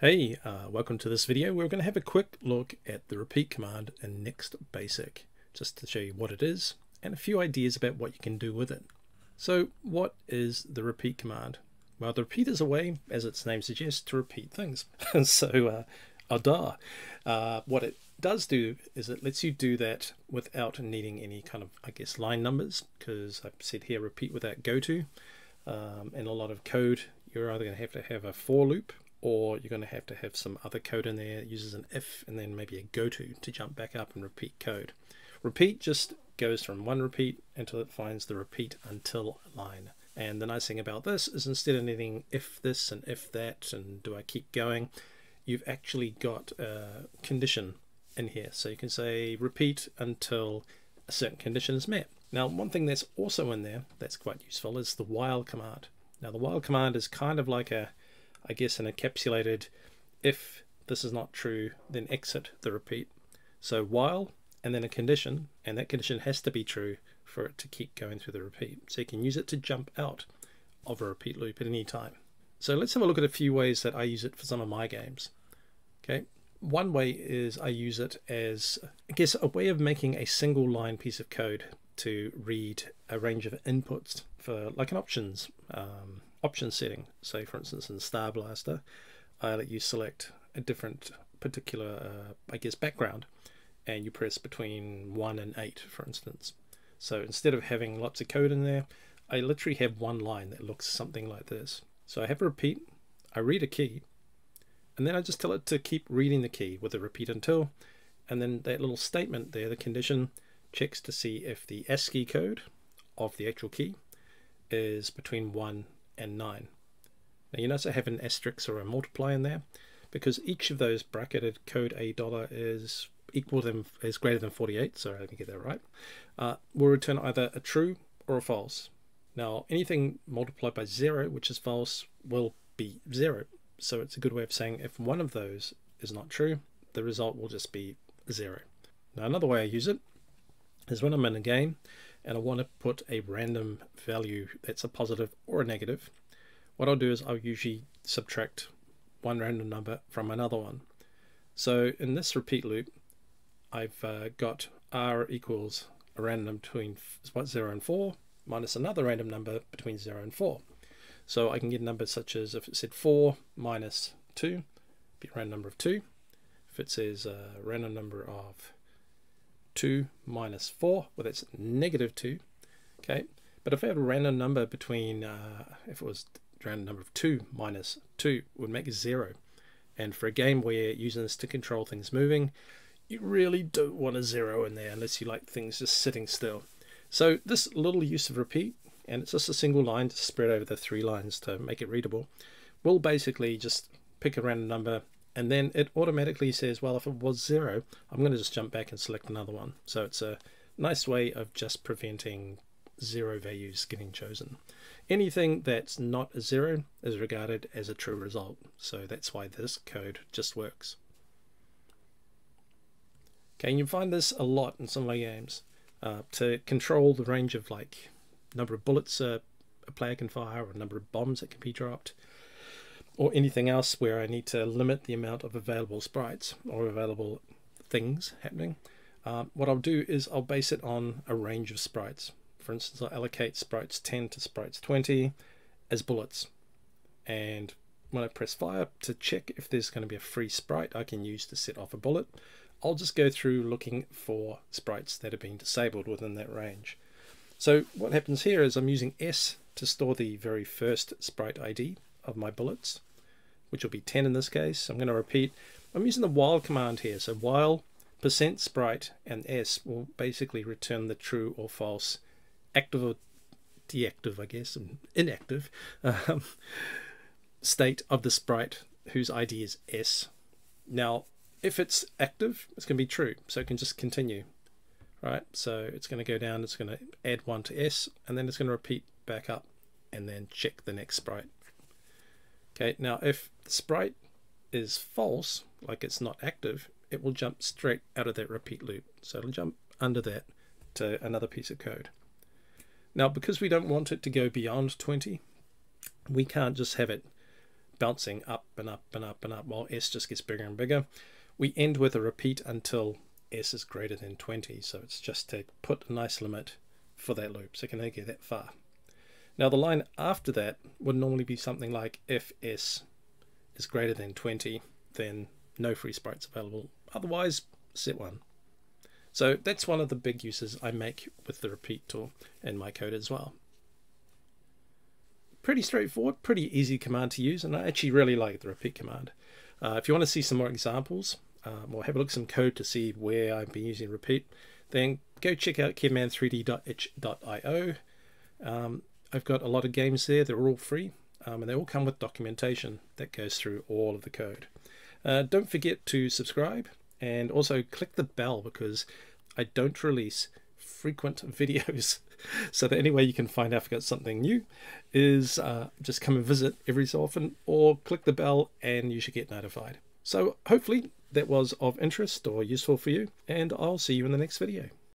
Hey, welcome to this video. We're going to have a quick look at the repeat command in NextBASIC, just to show you what it is and a few ideas about what you can do with it. So what is the repeat command? Well, the repeat is a way, as its name suggests, to repeat things. So, what it does do is it lets you do that without needing any kind of, line numbers, because I've said here repeat without goto. In a lot of code, you're either going to have a for loop, or you're going to have some other code in there that uses an if and then maybe a goto to jump back up and repeat code. Repeat just goes from one repeat until it finds the repeat until line. And the nice thing about this is instead of needing if this and if that and do I keep going, you've actually got a condition in here. So you can say repeat until a certain condition is met. Now, one thing that's also in there that's quite useful is the while command. Now, the while command is kind of like an encapsulated if this is not true, then exit the repeat. So while and then a condition, and that condition has to be true for it to keep going through the repeat. So you can use it to jump out of a repeat loop at any time. So let's have a look at a few ways that I use it for some of my games. Okay, one way is I use it as, a way of making a single line piece of code to read a range of inputs for like an option setting. So for instance in Star Blaster, I let you select a different particular background, and you press between 1 and 8 for instance. So instead of having lots of code in there, I literally have one line that looks something like this. So I have a repeat, I read a key, and then I just tell it to keep reading the key with a repeat until, and then that little statement there, the condition, checks to see if the ASCII code of the actual key is between 1 and 9. Now you notice I have an asterisk or a multiply in there because each of those bracketed code $A is greater than 48, sorry, let me get that right, will return either a true or a false. Now anything multiplied by 0, which is false, will be 0. So it's a good way of saying if one of those is not true, the result will just be 0. Now another way I use it is when I'm in a game and I want to put a random value that's a positive or a negative. What I'll do is I'll usually subtract one random number from another one. So in this repeat loop, I've got r equals a random number between 0 and 4 minus another random number between 0 and 4. So I can get numbers such as, if it said 4 minus 2, be a random number of 2. If it says a random number of 2 minus 4, well that's negative 2. Okay, but if I have a random number between, if it was a random number of 2 minus 2 would make 0. And for a game where you're using this to control things moving, you really don't want a 0 in there unless you like things just sitting still. So this little use of repeat, and it's just a single line to spread over the 3 lines to make it readable, will basically just pick a random number, and then it automatically says, well, if it was 0, I'm going to just jump back and select another one. So it's a nice way of just preventing 0 values getting chosen. Anything that's not a 0 is regarded as a true result. So that's why this code just works. Okay, and you find this a lot in some of my games. To control the range of number of bullets a player can fire, or number of bombs that can be dropped, or anything else where I need to limit the amount of available sprites or available things happening, what I'll do is I'll base it on a range of sprites. For instance, I'll allocate sprites 10 to sprites 20 as bullets, and when I press fire to check if there's going to be a free sprite I can use to set off a bullet, I'll just go through looking for sprites that have been disabled within that range. So what happens here is I'm using S to store the very first sprite ID of my bullets, which will be 10 in this case. I'm going to repeat. I'm using the while command here. So while %sprite and S will basically return the true or false, active or deactive, and inactive state of the sprite whose ID is S. Now, if it's active, it's going to be true, so it can just continue. Right, so it's going to go down, it's going to add 1 to S, and then it's going to repeat back up and then check the next sprite. Okay, now if the sprite is false, like it's not active, it will jump straight out of that repeat loop. So it'll jump under that to another piece of code. Now, because we don't want it to go beyond 20, we can't just have it bouncing up and up and up and up while s just gets bigger and bigger. We end with a repeat until s is greater than 20, so it's just to put a nice limit for that loop, so it can only get that far. Now the line after that would normally be something like, if s is greater than 20, then no free sprites available, otherwise set 1. So that's one of the big uses I make with the repeat tool in my code as well. Pretty straightforward, pretty easy command to use, and I actually really like the repeat command. If you want to see some more examples, or have a look at some code to see where I've been using repeat, then go check out kidman3d.itch.io. I've got a lot of games there, they're all free, and they all come with documentation that goes through all of the code. Don't forget to subscribe, and also click the bell, because I don't release frequent videos. So the only way you can find out if I've got something new is just come and visit every so often, or click the bell and you should get notified. So hopefully that was of interest or useful for you, and I'll see you in the next video.